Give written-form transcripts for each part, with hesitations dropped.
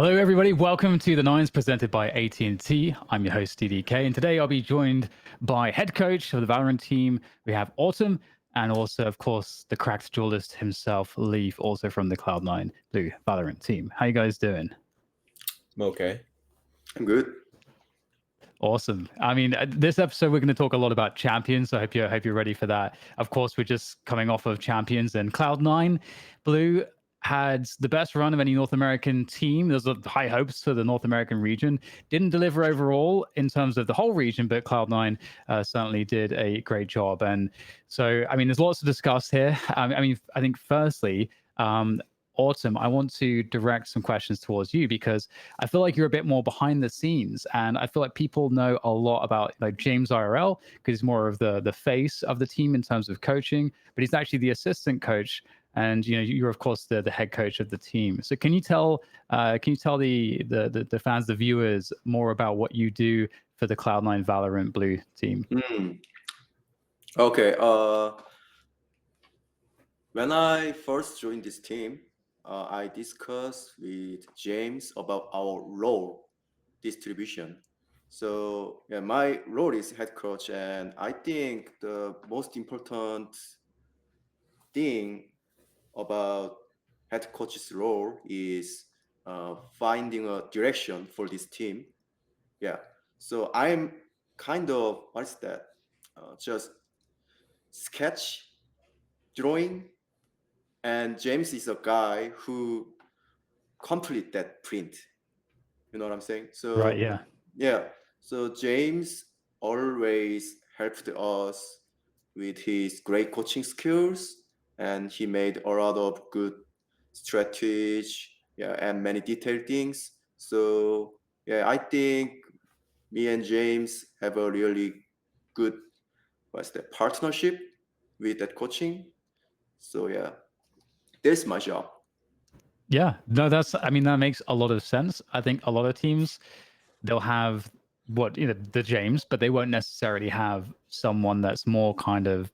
Hello, everybody. Welcome to the Nines presented by AT&T. I'm your host, DDK, and today I'll be joined by head coach of the Valorant team. We have Autumn, and also, of course, the cracked duelist himself, Leaf, also from the Cloud9 Blue Valorant team. How you guys doing? I'm okay. I'm good. Awesome. I mean, this episode we're going to talk a lot about champions. So I hope you're ready for that. Of course, we're just coming off of champions, and Cloud9 Blue had the best run of any North American team. There's high hopes for the North American region. Didn't deliver overall in terms of the whole region, but Cloud9 certainly did a great job. And so, I mean, there's lots to discuss here. I think firstly, Autumn, I want to direct some questions towards you because I feel like you're a bit more behind the scenes, and I feel like people know a lot about like James IRL because he's more of the face of the team in terms of coaching, but he's actually the assistant coach, and you're of course the head coach of the team. So can you tell the fans, the viewers, more about what you do for the Cloud9 Valorant Blue team? Okay. When I first joined this team, I discussed with James about our role distribution. So yeah, my role is head coach, and I think the most important thing about head coach's role is finding a direction for this team. Yeah. So I'm kind of what's that? Just sketch drawing, and James is a guy who complete that print. You know what I'm saying? Right. So Yeah. yeah. So James always helped us with his great coaching skills, and he made a lot of good strategy, yeah, and many detailed things. So yeah, I think me and James have a really good partnership with that coaching. So yeah, that's my job. Yeah, no, that makes a lot of sense. I think a lot of teams, they'll have the James, but they won't necessarily have someone that's more kind of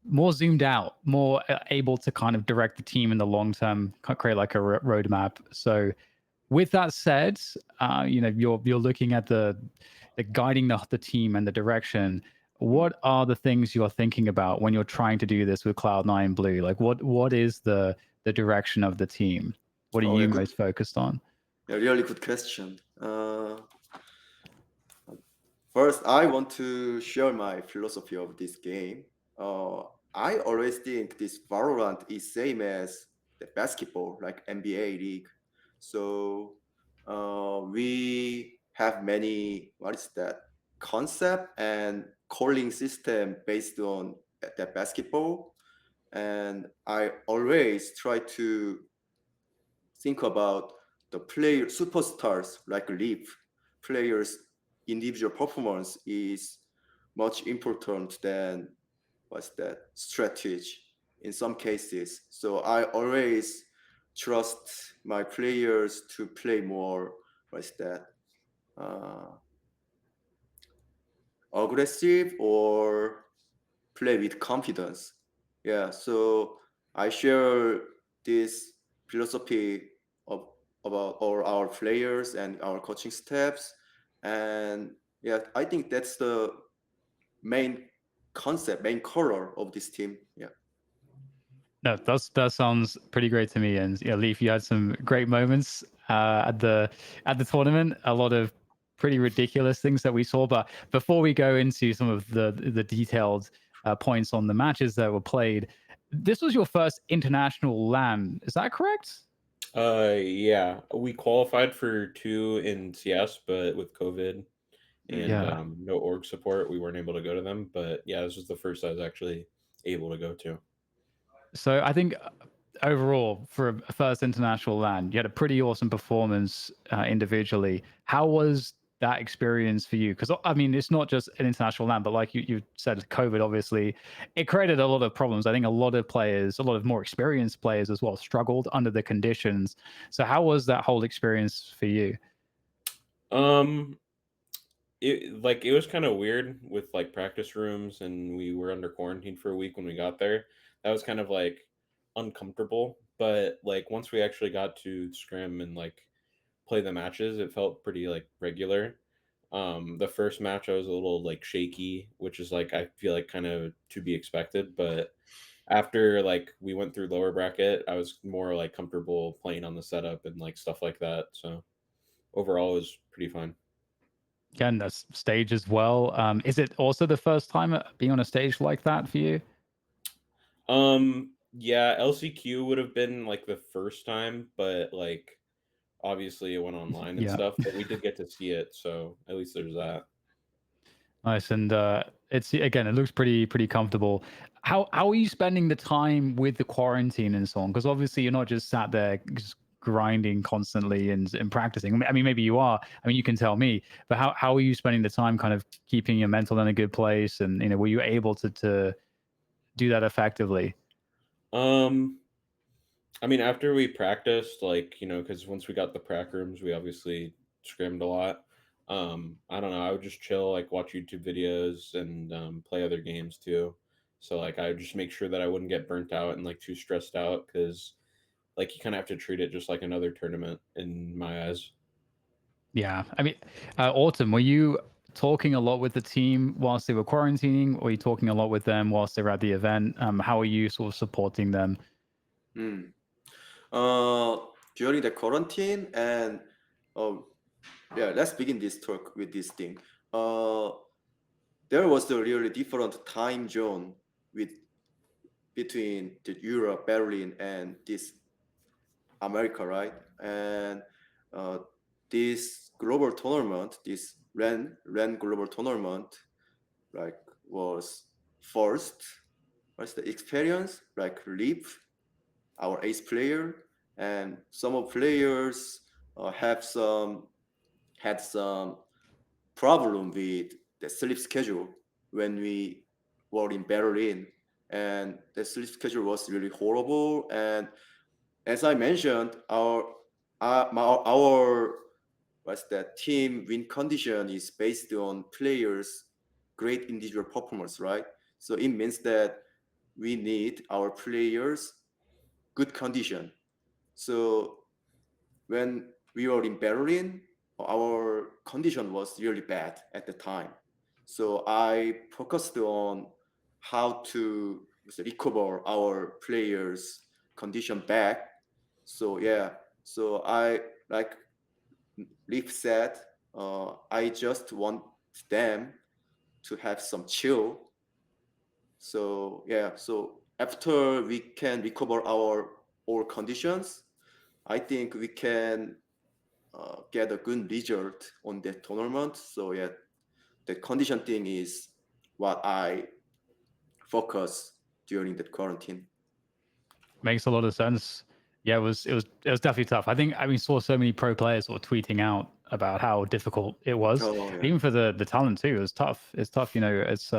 more zoomed out, more able to kind of direct the team in the long term, create like a roadmap. So with that said, you're looking at the guiding the team and the direction. What are the things you're thinking about when you're trying to do this with Cloud9 Blue? Like what is the direction of the team? What are Oh, you yeah, good. most focused on? Yeah, really good question. First, I want to share my philosophy of this game. Uh, I always think this Valorant is same as the basketball, like NBA league. So we have many, what is that, concept and calling system based on that basketball. And I always try to think about the player superstars like Leaf players individual performance is much important than what's that strategy in some cases. So I always trust my players to play more what's that uh, aggressive or play with confidence. Yeah, so I share this philosophy of about all our players and our coaching steps, and yeah, I think that's the main concept, main color of this team. Yeah. No, that sounds pretty great to me. And Leaf, you had some great moments at the tournament. A lot of pretty ridiculous things that we saw. But before we go into some of the detailed points on the matches that were played, this was your first international LAN. Is that correct? Yeah, we qualified for 2 in CS, but with COVID and Yeah. no org support, we weren't able to go to them. But yeah, this was the first I was actually able to go to. So I think overall, for a first international LAN, you had a pretty awesome performance individually. How was that experience for you? Because I mean, it's not just an international LAN, but like you said, COVID obviously it created a lot of problems. I think a lot of players, a lot of more experienced players as well, struggled under the conditions. So how was that whole experience for you? Um, it was kind of weird with like practice rooms, and we were under quarantine for a week when we got there. That was kind of like uncomfortable, but like once we actually got to scrim and like play the matches, it felt pretty like regular. The first match I was a little like shaky, which is like I feel like kind of to be expected, but after like we went through lower bracket, I was more like comfortable playing on the setup and like stuff like that. So overall, it was pretty fun. Again, that's stage as well. Is it also the first time being on a stage like that for you? Yeah, LCQ would have been like the first time, but like obviously it went online and Yeah. stuff, but we did get to see it, so at least there's that. Nice, and it's again, it looks pretty comfortable. How are you spending the time with the quarantine and so on? Because obviously you're not just sat there just grinding constantly and practicing. I mean, maybe you are. I mean, you can tell me. But how are you spending the time, kind of keeping your mental in a good place? And were you able to do that effectively? Um, I mean, after we practiced, like, because once we got the prac rooms, we obviously scrimmed a lot. I don't know, I would just chill, like watch YouTube videos and play other games too. So like I would just make sure that I wouldn't get burnt out and like too stressed out because like you kind of have to treat it just like another tournament in my eyes. Yeah, I mean, Autumn, were you talking a lot with the team whilst they were quarantining, or were you talking a lot with them whilst they were at the event? How are you sort of supporting them? Mm. During the quarantine and uh, yeah, let's begin this talk with this thing. There was a really different time zone with between the Europe, Berlin, and this America, right? And uh, this global tournament, this RAN global tournament, like was first. What's the experience? Like Leap, our ace player, and some of players have some had some problem with the sleep schedule when we were in Berlin, and the sleep schedule was really horrible. And as I mentioned, our what's that team win condition is based on players' great individual performance, right? So it means that we need our players good condition. So when we were in Berlin, our condition was really bad at the time. So I focused on how to recover our players' condition back. So yeah, so I like Leaf said, I just want them to have some chill. So yeah, so after we can recover our all conditions, I think we can get a good result on that tournament. So yeah, the condition thing is what I focus during that quarantine. Makes a lot of sense. Yeah, it was definitely tough. I think we saw so many pro players sort of tweeting out about how difficult it was, Oh yeah. even for the talent too. It was tough. It's tough. It's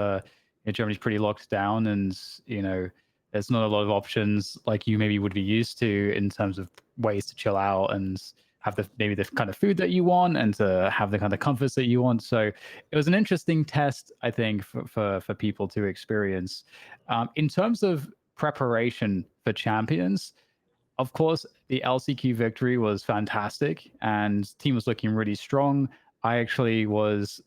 Germany's pretty locked down, and there's not a lot of options like you maybe would be used to in terms of ways to chill out and have the kind of food that you want and to have the kind of comforts that you want. So it was an interesting test, I think, for people to experience. In terms of preparation for champions, of course, the LCQ victory was fantastic, and team was looking really strong. I actually was,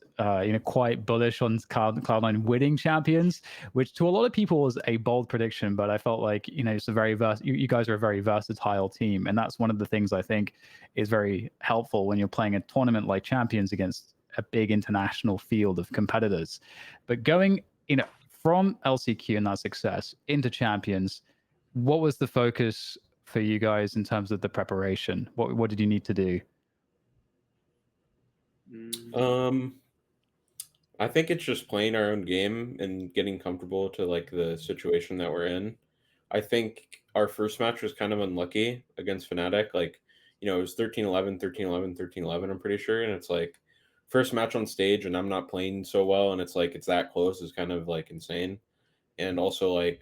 quite bullish on Cloud9 winning champions, which to a lot of people was a bold prediction. But I felt like, it's a very you guys are a very versatile team, and that's one of the things I think is very helpful when you're playing a tournament like champions against a big international field of competitors. But going, from LCQ and that success into champions, what was the focus for you guys in terms of the preparation? What did you need to do? Mm. Um, I think it's just playing our own game and getting comfortable to like the situation that we're in. I think our first match was kind of unlucky against Fnatic. Like, it was 13-11, 13-11, 13-11, I'm pretty sure. And it's like first match on stage and I'm not playing so well. And it's like it's that close is kind of like insane. And also like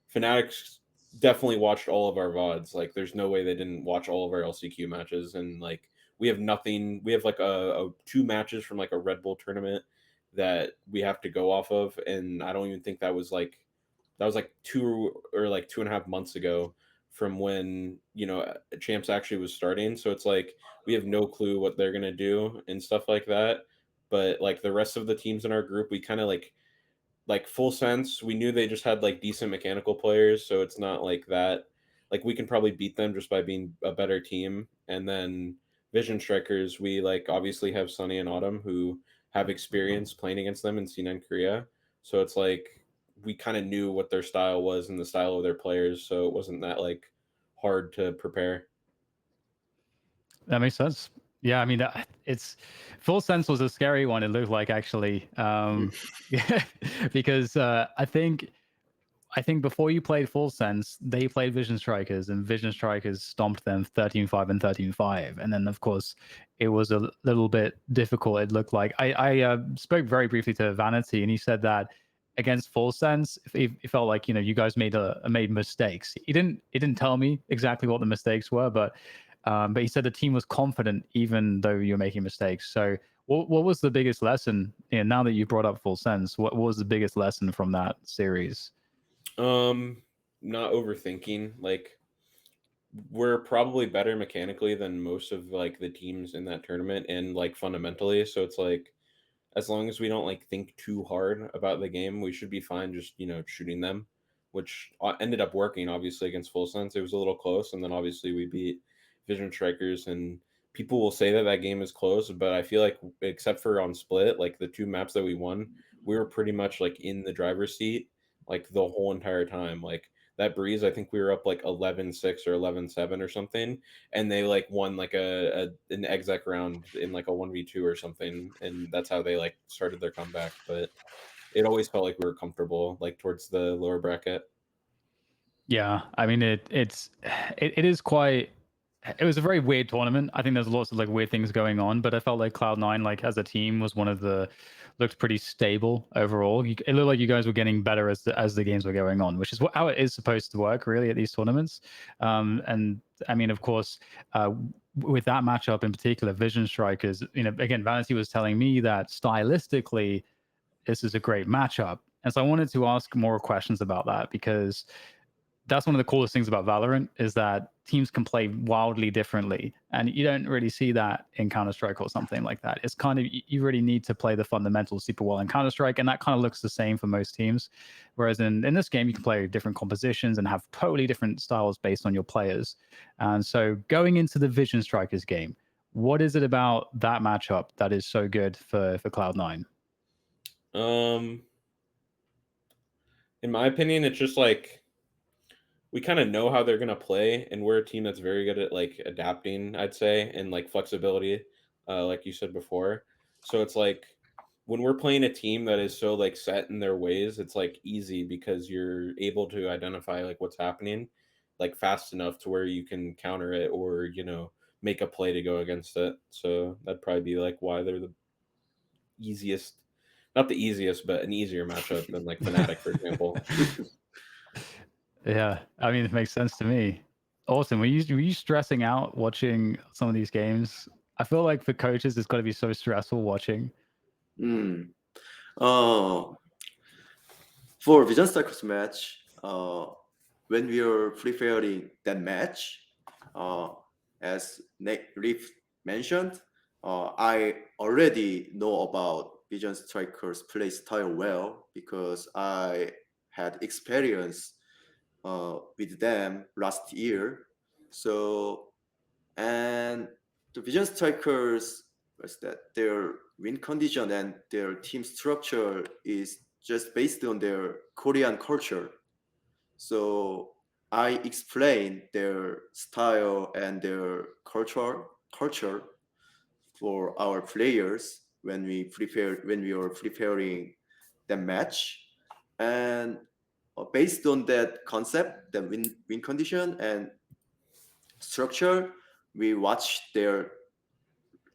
Fanatics definitely watched all of our VODs. Like there's no way they didn't watch all of our LCQ matches. And like we have nothing. We have like a two matches from like a Red Bull tournament that we have to go off of, and I don't even think that was like 2 or like 2.5 months ago from when champs actually was starting. So it's like we have no clue what they're gonna do and stuff like that. But like the rest of the teams in our group, we kind of like full sense. We knew they just had like decent mechanical players, so it's not like that. Like we can probably beat them just by being a better team. And then Vision Strikers, we like obviously have Sunny and Autumn who have experience playing against them in C9 Korea. So it's like we kind of knew what their style was and the style of their players, so it wasn't that like hard to prepare. That makes sense. Yeah, I mean, it's Full Sense was a scary one. It looked like actually, because I think before you played Full Sense, they played Vision Strikers, and Vision Strikers stomped them 13-5 and 13-5. And then, of course, it was a little bit difficult. It looked like I spoke very briefly to Vanity, and he said that against Full Sense, it felt like you guys made mistakes. He didn't tell me exactly what the mistakes were, but he said the team was confident even though you're making mistakes. So, what was the biggest lesson? Now that you brought up Full Sense, what was the biggest lesson from that series? Not overthinking. Like we're probably better mechanically than most of like the teams in that tournament and like fundamentally. So it's like as long as we don't like think too hard about the game, we should be fine just, shooting them, which ended up working obviously against Full Sense. It was a little close, and then obviously we beat Vision Strikers, and people will say that that game is close, but I feel like except for on Split, like the two maps that we won, we were pretty much like in the driver's seat like the whole entire time. Like that Breeze, I think we were up like 11-6 or 11-7 or something, and they like won like an exec round in like a 1v2 or something, and that's how they like started their comeback. But it always felt like we were comfortable like towards the lower bracket. Yeah, I mean it is quite. It was a very weird tournament. I think there's lots of like weird things going on, but I felt like Cloud9, like as a team, was one of the looked pretty stable overall. It looked like you guys were getting better as the games were going on, which is how it is supposed to work really at these tournaments. And I mean, of course, with that matchup in particular, Vision Strikers. Again, Vanity was telling me that stylistically, this is a great matchup, and so I wanted to ask more questions about that because that's one of the coolest things about Valorant is that teams can play wildly differently, and you don't really see that in Counter-Strike or something like that. It's kind of you really need to play the fundamentals super well in Counter-Strike, and that kind of looks the same for most teams. Whereas in this game, you can play different compositions and have totally different styles based on your players. And so going into the Vision Strikers game, what is it about that matchup that is so good for Cloud9? Um, in my opinion, it's just like we kind of know how they're gonna play, and we're a team that's very good at like adapting, I'd say, and like flexibility, like you said before. So it's like when we're playing a team that is so like set in their ways, it's like easy because you're able to identify like what's happening like fast enough to where you can counter it or make a play to go against it. So that'd probably be like why they're the easiest, not the easiest, but an easier matchup than like Fnatic, for example. Yeah, I mean, it makes sense to me. Awesome. Were you stressing out watching some of these games? I feel like for coaches, it's got to be so stressful watching. Mm. Uh, for Vision Strikers match, when we are preparing that match, uh, as Riff mentioned, I already know about Vision Strikers play style well because I had experience with them last year. So, and the Vision Strikers was that their win condition and their team structure is just based on their Korean culture. So I explain their style and their culture for our players when we are preparing the match, and based on that concept, the win condition and structure, we watch their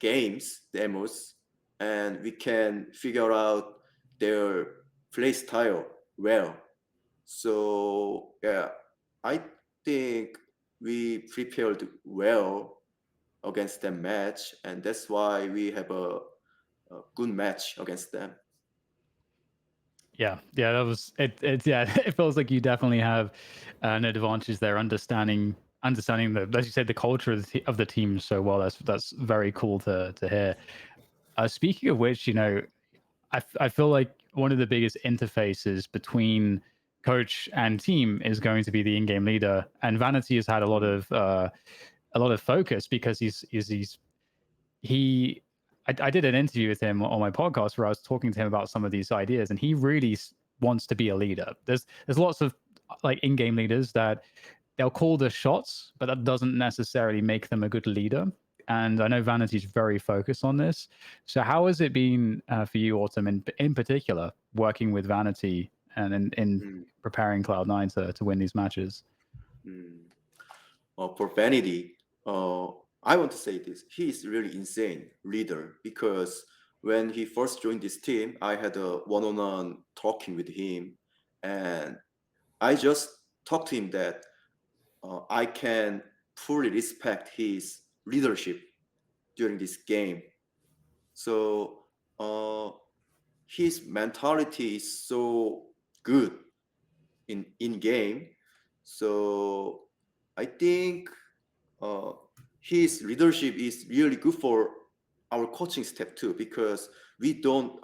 games demos, and we can figure out their play style well. So yeah, I think we prepared well against them match, and that's why we have a good match against them. Yeah, that was it. Yeah, it feels like you definitely have an advantage there, understanding the, as you said, the culture of the team so well. That's very cool to hear. Speaking of which, I feel like one of the biggest interfaces between coach and team is going to be the in-game leader, and Vanity has had Mm, a lot of focus because he I did an interview with him on my podcast where I was talking to him about some of these ideas, and he really wants to be a leader. There's lots of like in-game leaders that they'll call the shots, but that doesn't necessarily make them a good leader. And I know Vanity's very focused on this. So how has it been for you, Autumn, in particular, working with Vanity and in mm, preparing Cloud9 to win these matches? mm. For Vanity, I want to say this. He is really insane leader because when he first joined this team, I had a one-on-one talking with him, and I just talked to him that I can fully respect his leadership during this game. So his mentality is so good in game. So I think uh, his leadership is really good for our coaching staff too, because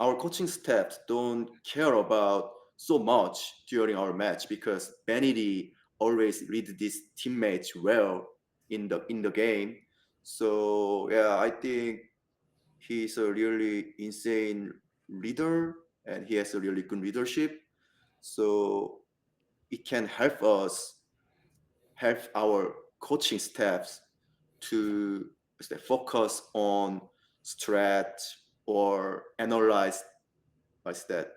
our coaching staff don't care about so much during our match because Vanity always lead these teammates well in the game. So yeah, I think he's a really insane leader and he has a really good leadership. So it can help our coaching staffs to focus on strat or analyze what's that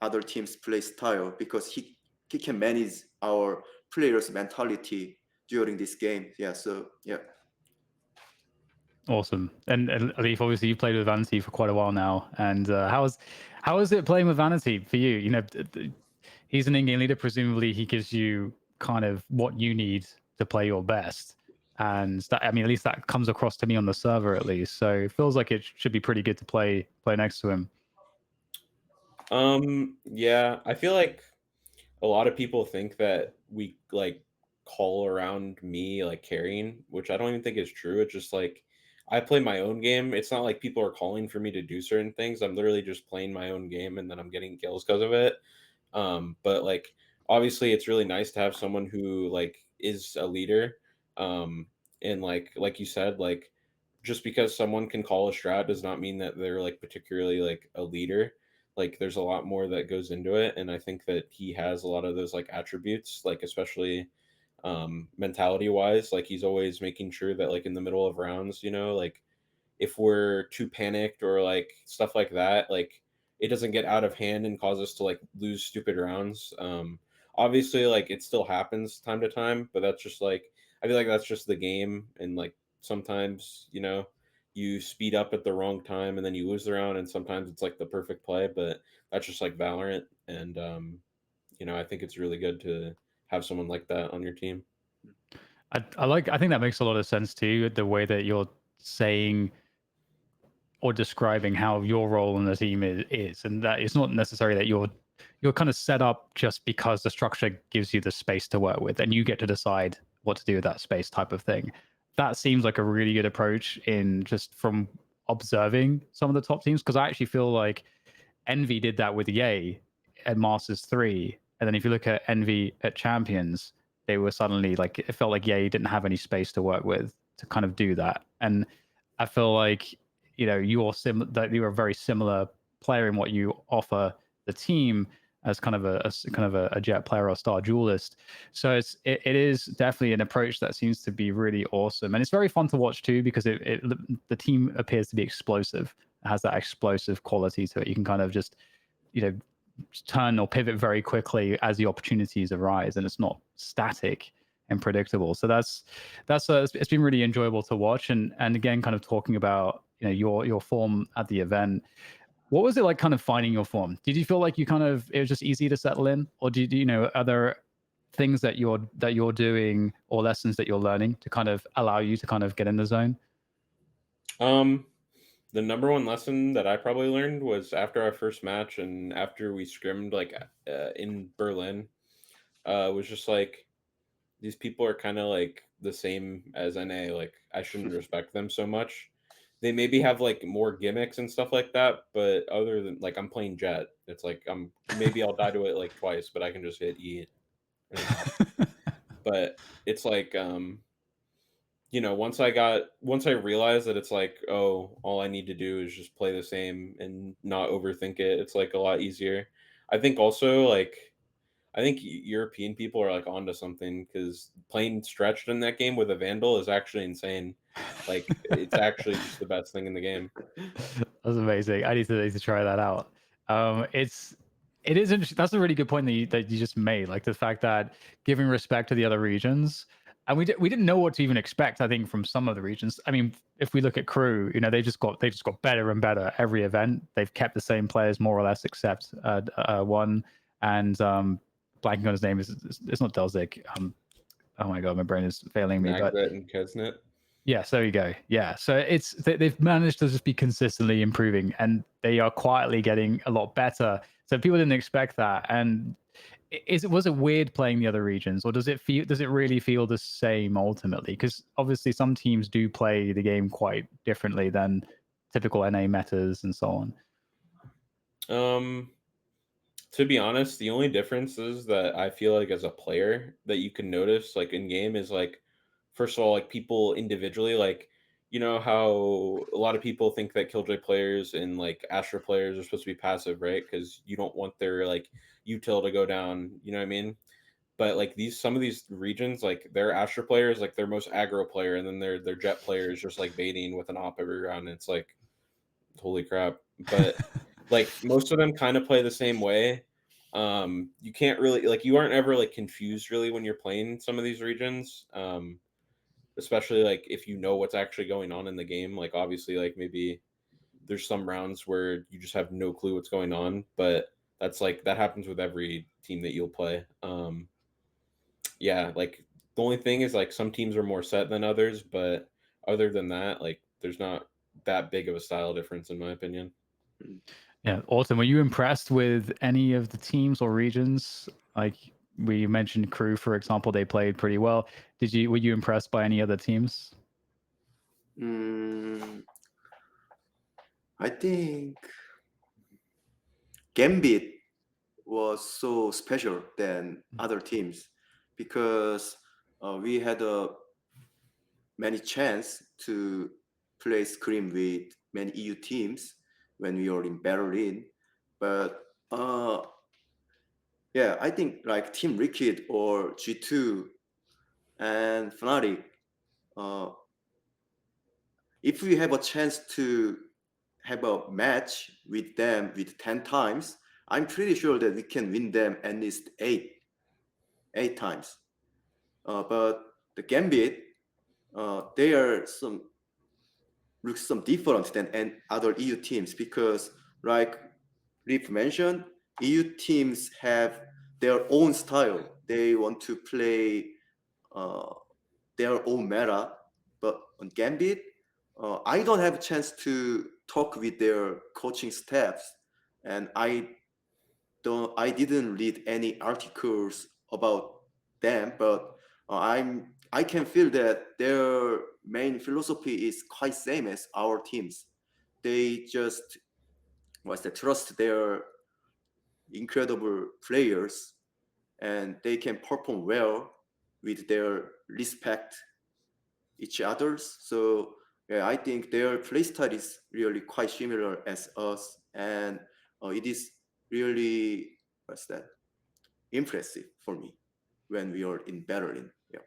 other teams play style because he can manage our players mentality during this game. Yeah, so yeah. Awesome. And Leaf, obviously you played with Vanity for quite a while now. And how is it playing with Vanity for you? He's an in-game leader. Presumably, he gives you kind of what you need to play your best. And that, I mean, at least that comes across to me on the server, at least. So it feels like it should be pretty good to play next to him. Yeah, I feel like a lot of people think that we like call around me like carrying, which I don't even think is true. It's just like I play my own game. It's not like people are calling for me to do certain things. I'm literally just playing my own game and then I'm getting kills because of it. But like obviously it's really nice to have someone who like is a leader. Um, and like you said, like just because someone can call a strat does not mean that they're like particularly like a leader. Like there's a lot more that goes into it, and I think that he has a lot of those like attributes, like especially mentality wise. Like he's always making sure that like in the middle of rounds, like if we're too panicked or like stuff like that, like it doesn't get out of hand and cause us to like lose stupid rounds. Obviously, like it still happens time to time, but that's just like I feel like that's just the game, and like sometimes you speed up at the wrong time and then you lose the round, and sometimes it's like the perfect play, but that's just like Valorant, and I think it's really good to have someone like that on your team. I think that makes a lot of sense too. The way that you're saying or describing how your role in the team is, and that it's not necessary that you're kind of set up just because the structure gives you the space to work with and you get to decide what to do with that space type of thing. That seems like a really good approach in just from observing some of the top teams, because I actually feel like Envy did that with Yay at Masters 3. And then if you look at Envy at Champions, they were suddenly like, it felt like Yay didn't have any space to work with to kind of do that. And I feel like, that you're a very similar player in what you offer the team as kind of a jet player or star duelist. So it is definitely an approach that seems to be really awesome. And it's very fun to watch too, because the team appears to be explosive. It has that explosive quality to it. You can kind of just, you know, turn or pivot very quickly as the opportunities arise, and it's not static and predictable. So it's been really enjoyable to watch. And again, kind of talking about your form at the event. What was it like kind of finding your form? Did you feel like it was just easy to settle in, or are there things that you're doing or lessons that you're learning to kind of allow you to kind of get in the zone? Um, the number one lesson that I probably learned was after our first match and after we scrimmed like in Berlin, was just like these people are kind of like the same as NA. Like I shouldn't respect them so much. They maybe have like more gimmicks and stuff like that, but other than like I'm playing Jet, it's like maybe I'll die to it like twice, but I can just hit E and it's but it's like you know, once I realized that it's like, oh, all I need to do is just play the same and not overthink it, it's like a lot easier. I think also like I think European people are like onto something because playing stretched in that game with a Vandal is actually insane. Like it's actually just the best thing in the game. That's amazing. I need to try that out. It is interesting. That's a really good point that you just made. Like the fact that giving respect to the other regions, and we didn't know what to even expect. I think from some of the regions. I mean, if we look at Crew, you know, they just got better and better every event. They've kept the same players more or less, except one and blanking on his name is it's not Delzik. Oh my god, my brain is failing me. But Nagbet and Kesnet. yes, there you go. Yeah, so they've managed to just be consistently improving, and they are quietly getting a lot better. So people didn't expect that. And was it weird playing the other regions, or does it really feel the same ultimately? Because obviously some teams do play the game quite differently than typical NA metas and so on. To be honest, the only difference is that I feel like as a player that you can notice like in game is like first of all like people individually like you know how a lot of people think that Killjoy players and like Astra players are supposed to be passive, right? Because you don't want their like util to go down, you know what I mean? But like some of these regions, like their Astra player is like their most aggro player, and then their Jet player is just like baiting with an op every round. And it's like holy crap. But like most of them kind of play the same way. You can't really like you aren't ever like confused really when you're playing some of these regions. Especially like if you know what's actually going on in the game. Like obviously like maybe there's some rounds where you just have no clue what's going on, but that's like that happens with every team that you'll play. Yeah, like the only thing is like some teams are more set than others, but other than that, like there's not that big of a style difference in my opinion. Yeah, awesome. Were you impressed with any of the teams or regions? Like we mentioned Crew, for example, they played pretty well. Were you impressed by any other teams? I think Gambit was so special than other teams because we had a many chance to play scrim with many EU teams when we were in Berlin. But yeah, I think like Team Liquid or G2 and Fnatic, uh, if we have a chance to have a match with them with 10 times, I'm pretty sure that we can win them at least eight times. But the Gambit, they are looks some different than other EU teams because, like Rip mentioned, EU teams have their own style. They want to play uh, their own meta. But on Gambit, I don't have a chance to talk with their coaching staffs, and I didn't read any articles about them, but I can feel that their main philosophy is quite same as our teams. They just trust their incredible players, and they can perform well with their respect each others. So yeah, I think their playstyle is really quite similar as us, and it is really impressive for me when we are in Berlin. Yeah.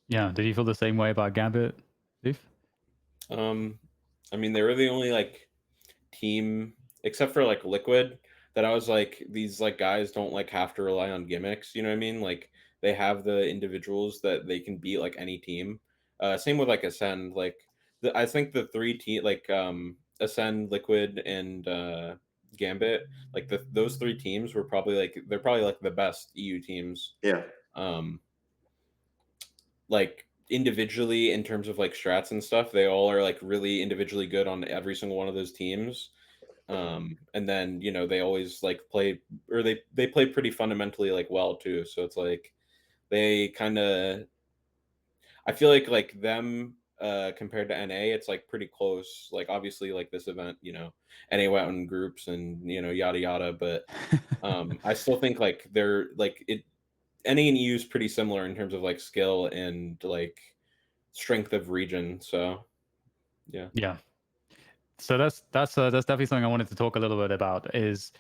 Yeah. Did you feel the same way about Gambit, Steve? I mean, they were the only like team except for like Liquid that I was like these like guys don't like have to rely on gimmicks, you know what I mean? Like they have the individuals that they can beat like any team. Same with like Ascend, like I think the three team like Ascend, Liquid and Gambit, like those three teams were probably like they're probably like the best EU teams. Yeah. Like individually in terms of like strats and stuff, they all are like really individually good on every single one of those teams. And then they always like play, or they play pretty fundamentally like well too. So it's like they kind of, I feel like them compared to NA, it's like pretty close. Like obviously like this event, NA went in groups and yada yada, but I still think like they're like it NA and EU is pretty similar in terms of like skill and like strength of region. So yeah. Yeah. So that's definitely something I wanted to talk a little bit about. Is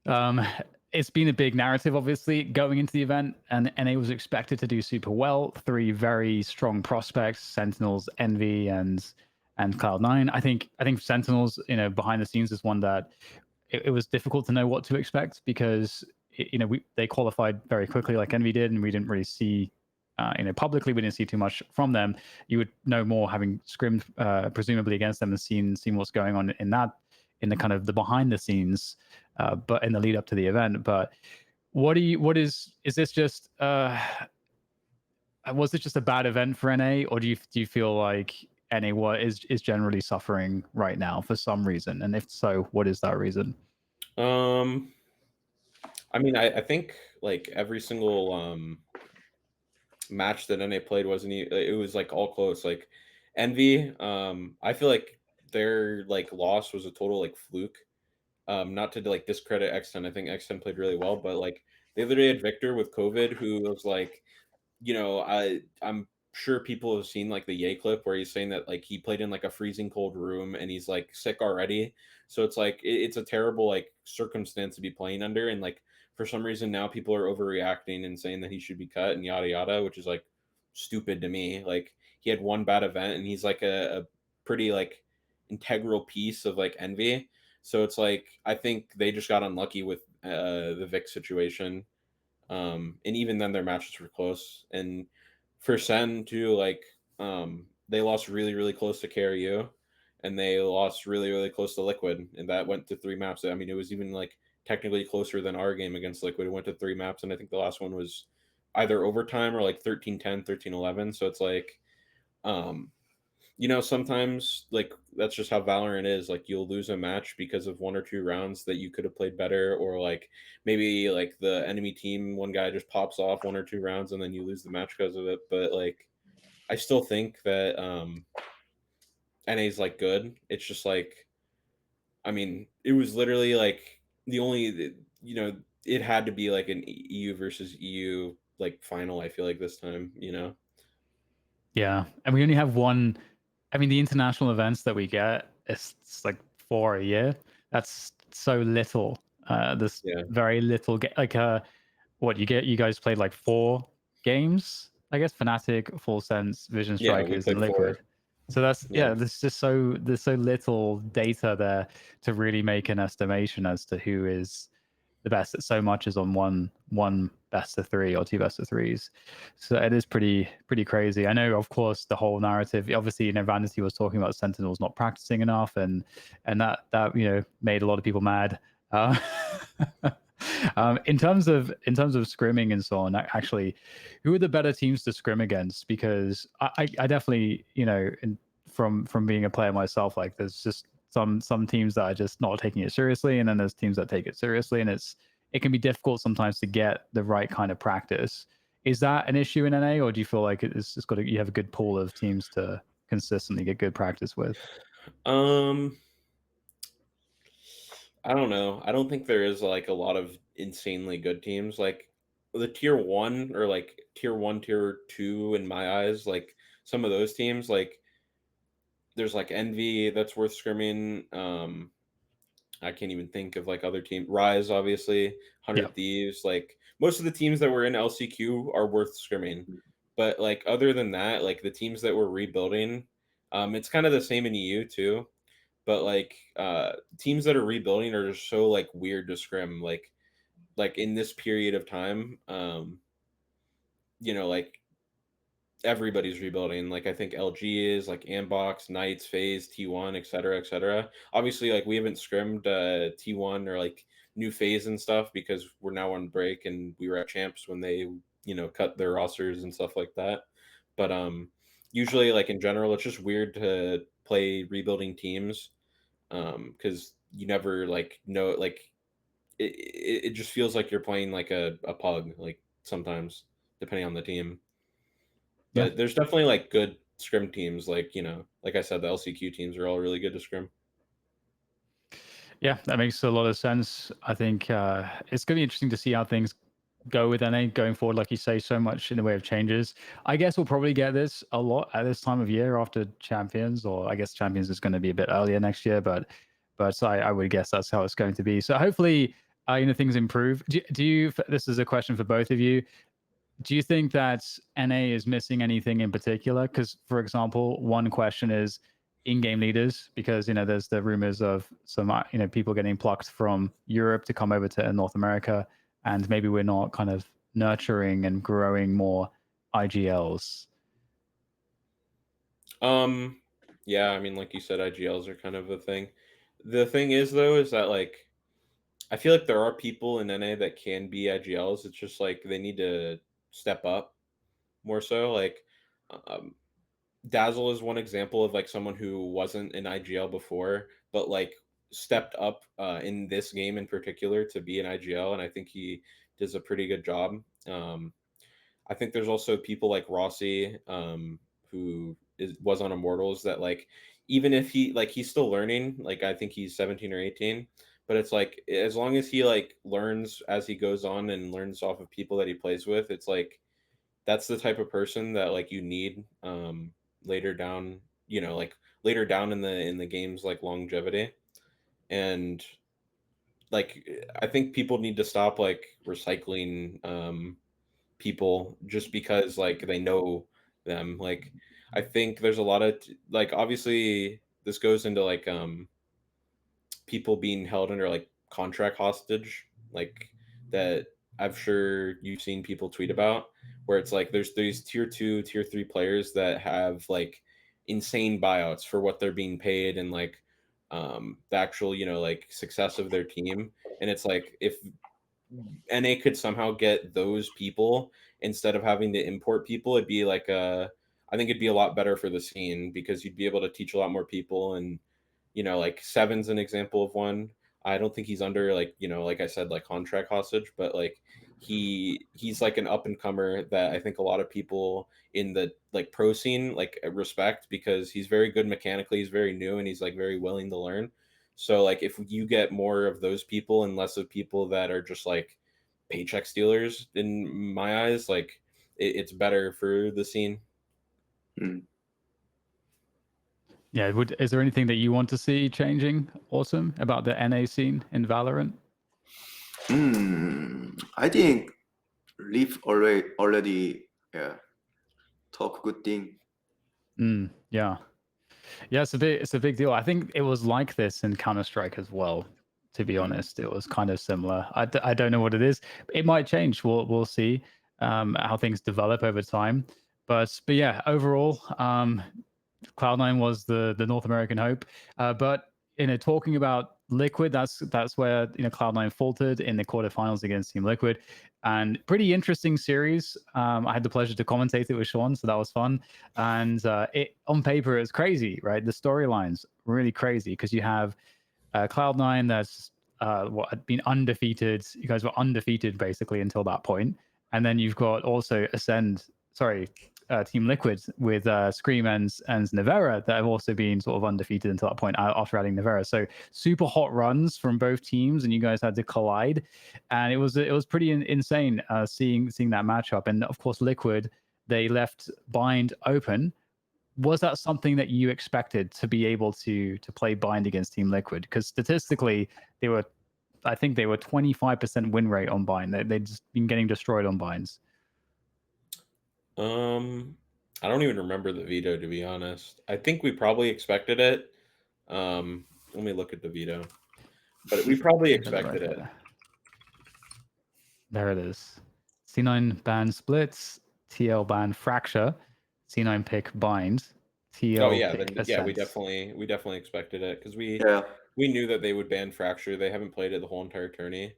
um, it's been a big narrative, obviously, going into the event, and NA was expected to do super well. Three very strong prospects: Sentinels, Envy, and Cloud9. I think Sentinels, behind the scenes, is one that it was difficult to know what to expect because they qualified very quickly, like Envy did, and we didn't really see. Publicly, we didn't see too much from them. You would know more having scrimmed, presumably against them, and seen what's going on in the kind of the behind the scenes, but in the lead up to the event. But what is this just? Was it just a bad event for NA, or do you feel like NA is generally suffering right now for some reason? And if so, what is that reason? Um, I mean, I think like every single match that NA played it was like all close. Like Envy, I feel like their like loss was a total like fluke. Not to like discredit X10. I think X10 played really well, but like the other day had Victor with COVID, who was like, I'm sure people have seen like the Ye clip where he's saying that like he played in like a freezing cold room and he's like sick already. So it's like it's a terrible like circumstance to be playing under, and like for some reason now people are overreacting and saying that he should be cut and yada yada, which is like stupid to me. Like he had one bad event and he's like a pretty like integral piece of like Envy. So it's like I think they just got unlucky with the Vic situation, and even then their matches were close. And for Sen too, like they lost really really close to KRU, and they lost really really close to Liquid, and that went to 3 maps. I mean, it was even like technically closer than our game against Liquid. It went to 3 maps, and I think the last one was either overtime or like 13-10, 13-11. So it's like um sometimes like that's just how Valorant is. Like you'll lose a match because of 1 or 2 rounds that you could have played better, or like maybe like the enemy team, one guy just pops off 1 or 2 rounds and then you lose the match because of it. But like I still think that NA's like good. It's just like, I mean, it was literally like the only it had to be like an EU versus EU like final, I feel like this time. Yeah, and we only have one. I mean, the international events that we get, it's like 4 a year. That's so little. There's Yeah. very little. Like, what you get? You guys played like 4 games, I guess. Fnatic, Full Sense, Vision Yeah, we Strikers, and played Liquid. 4. So that's Yeah. yeah. There's so little data there to really make an estimation as to who is the best. So much is on one best of three or two best of threes. So it is pretty crazy. I know, of course, the whole narrative. Obviously, Vanity was talking about Sentinels not practicing enough, and that made a lot of people mad. Uh, in terms of scrimming and so on, actually, who are the better teams to scrim against? Because I definitely from being a player myself, like there's just some teams that are just not taking it seriously, and then there's teams that take it seriously, and it can be difficult sometimes to get the right kind of practice. Is that an issue in NA, or do you feel like you have a good pool of teams to consistently get good practice with? Um, I don't know. I don't think there is like a lot of insanely good teams. Like the tier one, or like tier one, tier two in my eyes, like some of those teams, like there's like Envy that's worth scrimming. I can't even think of like other teams. Rise, obviously, Yeah. 100 Thieves. Like most of the teams that were in LCQ are worth scrimming. But like other than that, like the teams that we're rebuilding, it's kind of the same in EU too. But like teams that are rebuilding are just so like weird to scrim. Like in this period of time, like everybody's rebuilding. Like I think LG is, like Ambox, Knights, FaZe, T1, etc., etc. Obviously, like we haven't scrimmed T1 or like new FaZe and stuff because we're now on break, and we were at champs when they cut their rosters and stuff like that. But usually, like in general, it's just weird to play rebuilding teams because you never like know like it just feels like you're playing like a pug like sometimes depending on the team. Yeah. But there's definitely like good scrim teams, like like I said, the LCQ teams are all really good to scrim. Yeah, that makes a lot of sense. I think it's going to be interesting to see how things go with NA going forward. Like you say, so much in the way of changes. I guess we'll probably get this a lot at this time of year after Champions, or I guess Champions is going to be a bit earlier next year, but I would guess that's how it's going to be. So hopefully, things improve. Do you? This is a question for both of you. Do you think that NA is missing anything in particular? Because, for example, one question is in-game leaders, because there's the rumors of some people getting plucked from Europe to come over to North America, and maybe we're not kind of nurturing and growing more IGLs. Yeah, I mean, like you said, IGLs are kind of a thing. The thing is, though, is that like I feel like there are people in NA that can be IGLs. It's just like they need to step up more so. Like um, Dazzle is one example of like someone who wasn't an IGL before, but like stepped up in this game in particular to be an IGL, and I think he does a pretty good job. I think there's also people like Rossi, who was on Immortals that like even if he's still learning, like I think he's 17 or 18, but it's like as long as he like learns as he goes on and learns off of people that he plays with, it's like that's the type of person that like you need later down, like later down in the game's like longevity. And like I think people need to stop like recycling people just because like they know them. Like I think there's a lot of like obviously this goes into like people being held under like contract hostage, like that I'm sure you've seen people tweet about, where it's like there's these tier 2, tier 3 players that have like insane buyouts for what they're being paid and like the actual, like success of their team. And it's like if NA could somehow get those people instead of having to import people, it'd be like I think it'd be a lot better for the scene because you'd be able to teach a lot more people. And like Seven's an example of one. I don't think he's under like, like I said, like contract hostage, but like he's like an up and comer that I think a lot of people in the like pro scene like respect because he's very good mechanically, he's very new and he's like very willing to learn. So like if you get more of those people and less of people that are just like paycheck stealers in my eyes, like it's better for the scene. Mm. Yeah, is there anything that you want to see changing, Autumn, about the NA scene in Valorant? I think Leaf already talk good thing. Yeah. Yeah, it's a big deal. I think it was like this in Counter-Strike as well. To be honest, it was kind of similar. I don't know what it is. It might change. We'll see how things develop over time. But yeah, overall, Cloud9 was the North American hope. But talking about Liquid, that's where Cloud9 faltered in the quarterfinals against Team Liquid, and pretty interesting series. I had the pleasure to commentate it with Sean, so that was fun. And it on paper it's crazy, right? The storylines really crazy because you have Cloud9 that's what had been undefeated. You guys were undefeated basically until that point, and then you've got also Team Liquid with Scream and Nevera that have also been sort of undefeated until that point after adding Nevera. So super hot runs from both teams, and you guys had to collide, and it was pretty insane seeing that matchup. And of course, Liquid, they left Bind open. Was that something that you expected to be able to play Bind against Team Liquid? Because statistically, I think they were 25% win rate on Bind. They'd just been getting destroyed on Binds. I don't even remember the veto, to be honest. I think we probably expected it. Let me look at the veto. But we probably expected it. There it is. C9 ban splits, TL ban fracture, C9 pick bind, TL Oh yeah, pick then ascent. yeah, we definitely expected it because we knew that they would ban fracture. They haven't played it the whole entire tourney.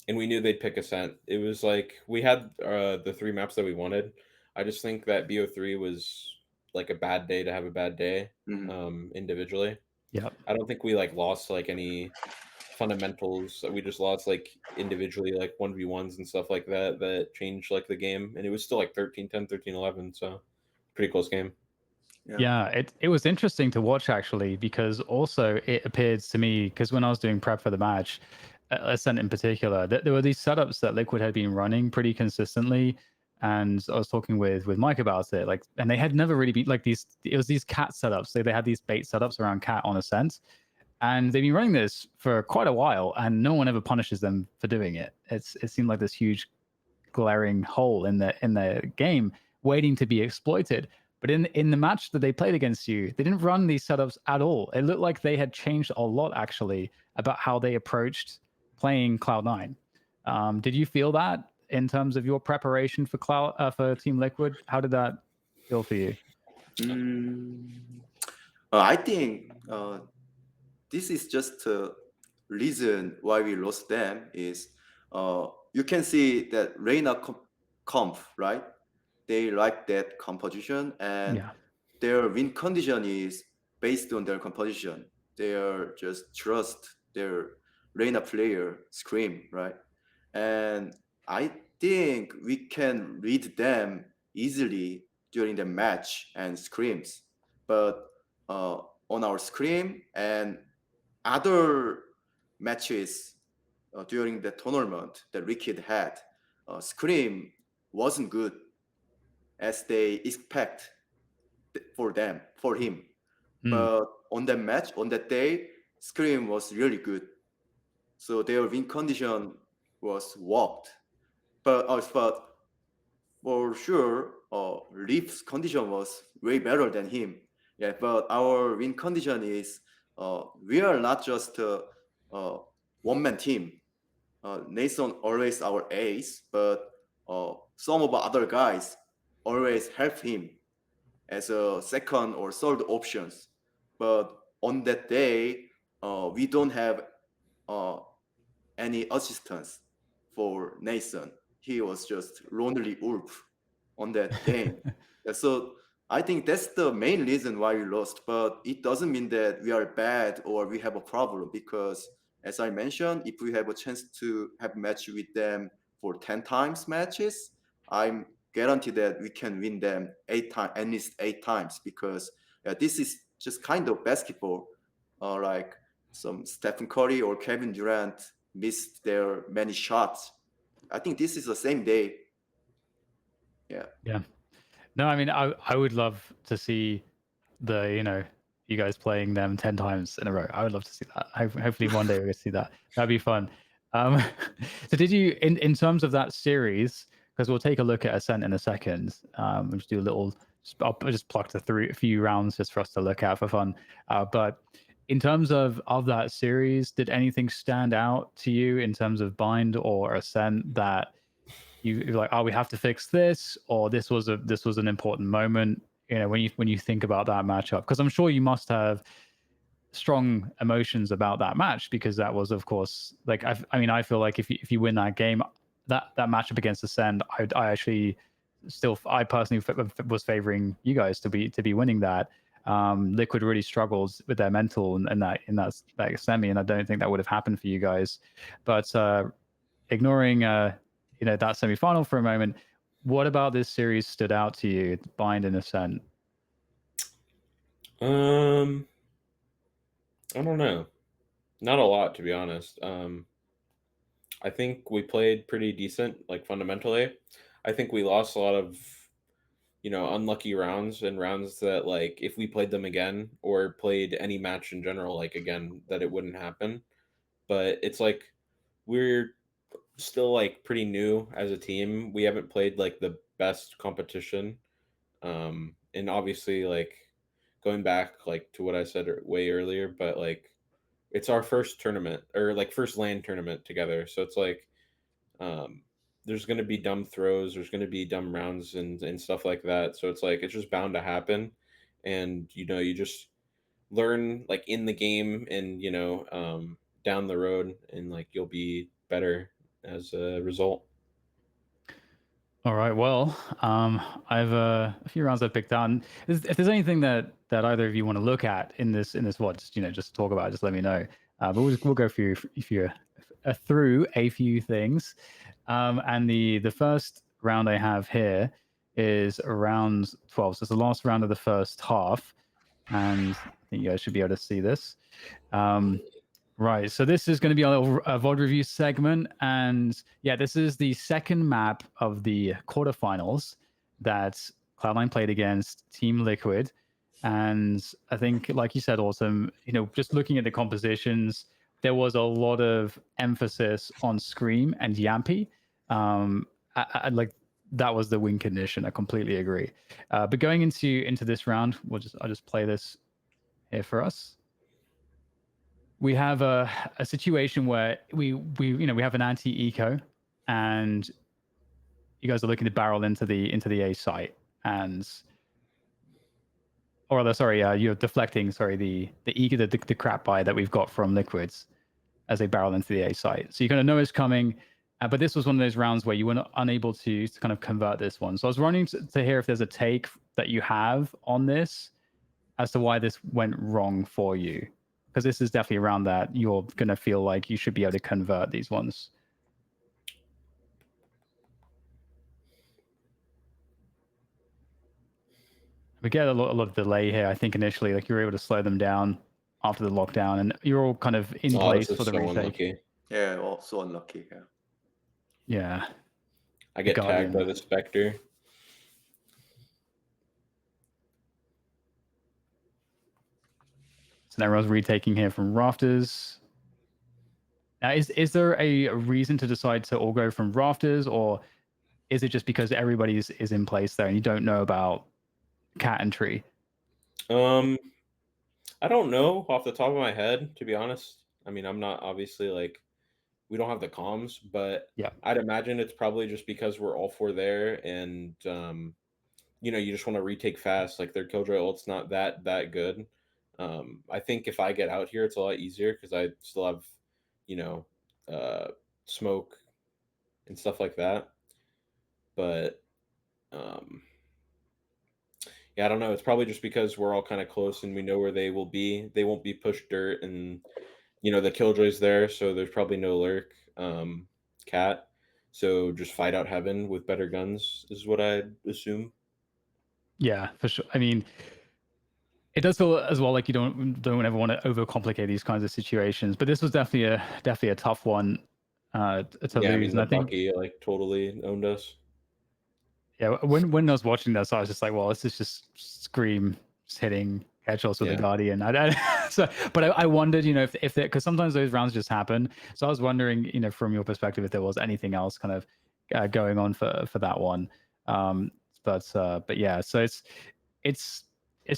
And we knew they'd pick ascent. It was like we had the 3 maps that we wanted. I just think that BO3 was like a bad day to have a bad day Mhm. individually. Yep. I don't think we like lost like any fundamentals. We just lost like individually like 1v1s and stuff like that that changed like the game, and it was still like 13-10, 13-11, so pretty close game. Yeah. Yeah, it was interesting to watch actually, because also it appeared to me, because when I was doing prep for the match, Ascent in particular, that there were these setups that Liquid had been running pretty consistently, and I was talking with Mike about it, like, and they had never really been like these. It was these cat setups. They had these bait setups around cat on Ascent, and they've been running this for quite a while, and no one ever punishes them for doing it. It seemed like this huge glaring hole in the game waiting to be exploited. But in the match that they played against you, they didn't run these setups at all. It looked like they had changed a lot actually about how they approached playing Cloud9. Did you feel that in terms of your preparation for for Team Liquid? How did that feel for you? Mm, I think this is just a reason why we lost them is you can see that Reina comp, right? They like that composition, and Yeah. their win condition is based on their composition. They are just trust their Reina player Scream, right? And I think we can read them easily during the match and screams, but uh, on our scream and other matches during the tournament that Wicked had, scream wasn't good as they expect for him. Mm. But on that match, on that day, Scream was really good. So their win condition was walked. But for sure, Leaf's condition was way better than him. Yeah, but our win condition is we are not just a one man team. Nathan always our ace, but some of the other guys always help him as a second or third options. But on that day, we don't have uh, any assistance for Nathan. He was just lonely wolf on that game. Yeah, so I think that's the main reason why we lost. But it doesn't mean that we are bad or we have a problem because, as I mentioned, if we have a chance to have match with them for 10 times matches, I'm guaranteed that we can win them 8 times, at least 8 times, because this is just kind of basketball, like some Stephen Curry or Kevin Durant missed their many shots. I think this is the same day. Yeah. Yeah. No, I mean, I would love to see you guys playing them 10 times in a row. I would love to see that. Hopefully one day we'll see that. That'd be fun. Um, so did you, in terms of that series, because we'll take a look at Ascent in a second, we'll just do a little, I'll just pluck a few rounds just for us to look at for fun. But in terms of that series, did anything stand out to you in terms of Bind or Ascent that you're like, oh, we have to fix this, or this was an important moment, when you think about that matchup? Because I'm sure you must have strong emotions about that match, because that was, of course, like, I mean, I feel like if you win that game, that matchup against Ascend, I actually I personally was favoring you guys to be winning that. Liquid really struggles with their mental in that semi, and I don't think that would have happened for you guys. But ignoring that semi-final for a moment, what about this series stood out to you, Bind and Ascent? Um, I don't know. Not a lot, to be honest. I think we played pretty decent, like fundamentally. I think we lost a lot of, unlucky rounds and rounds that, like, if we played them again or played any match in general, like again, that it wouldn't happen. But it's like we're still like pretty new as a team. We haven't played like the best competition. And obviously, like, going back like to what I said way earlier, but like it's our first tournament or like first LAN tournament together. So it's like um there's gonna be dumb throws, there's gonna be dumb rounds and stuff like that. So it's like it's just bound to happen. And you just learn like in the game and down the road, and like you'll be better as a result. All right. Well, I have a few rounds I've picked out. And if there's anything that either of you want to look at in this what, just talk about, just let me know. But we'll go through through a few things. And the first round I have here is round 12. So it's the last round of the first half, and I think you guys should be able to see this. Right, so this is going to be a VOD review segment, and yeah, this is the second map of the quarterfinals that Cloud9 played against Team Liquid, and I think, like you said, Autumn, just looking at the compositions, there was a lot of emphasis on Scream and Yampy. I like that was the win condition. I completely agree. But going into this round, I'll just play this here for us. We have a situation where we have an anti-eco, and you guys are looking to barrel into the A site, or rather, sorry, you're deflecting, the eco, the crap buy that we've got from Liquids as they barrel into the A site. So you kind of know it's coming, but this was one of those rounds where you were unable to kind of convert this one. So I was running to hear if there's a take that you have on this as to why this went wrong for you. Because this is definitely around that you're going to feel like you should be able to convert these ones. We get a lot of delay here. I think initially, like, you're able to slow them down after the lockdown, and you're all kind of in place for the retake. Unlucky. Yeah, also unlucky. Yeah. Yeah. I get tagged by the Spectre. So now everyone's retaking here from Rafters. Now, is there a reason to decide to all go from Rafters, or is it just because everybody is in place there and you don't know about Cat and Tree? I don't know off the top of my head, to be honest. I mean, I'm not obviously like, we don't have the comms, but yeah, I'd imagine it's probably just because we're all four there, and you just want to retake fast. Like, their Killjoy ult's not that good. I think if I get out here, it's a lot easier because I still have, smoke and stuff like that. But yeah, I don't know. It's probably just because we're all kind of close and we know where they will be. They won't be pushed dirt, and the Killjoy's there, so there's probably no lurk. Cat. So just fight out heaven with better guns is what I'd assume. Yeah, for sure. I mean, it does feel as well like you don't ever want to overcomplicate these kinds of situations, but this was definitely a tough one to lose. I mean, and I think Bucky like totally owned us. Yeah, when I was watching this, I was just like, well, this is just Scream just hitting headshots with the Guardian. But I wondered, if because sometimes those rounds just happen. So I was wondering, from your perspective, if there was anything else kind of going on for that one. But yeah, so it's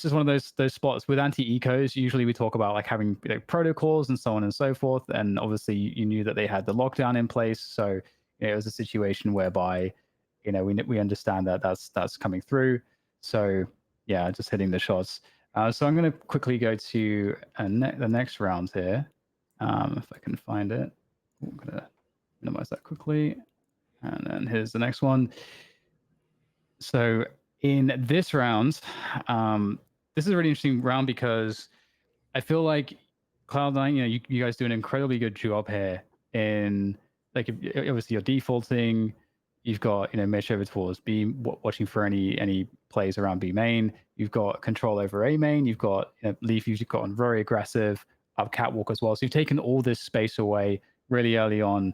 just one of those spots with anti-ecos. Usually we talk about like having protocols and so on and so forth. And obviously you knew that they had the lockdown in place. So it was a situation whereby we understand that that's coming through. So yeah, just hitting the shots. So I'm going to quickly go to the next round here, if I can find it. I'm going to minimize that quickly, and then here's the next one. So in this round, this is a really interesting round because I feel like Cloud9, you guys do an incredibly good job here in, like, obviously you're defaulting. You've got, Mitch over towards B, watching for any plays around B main. You've got control over A main. You've got Leaf. You've gotten very aggressive up catwalk as well. So you've taken all this space away really early on,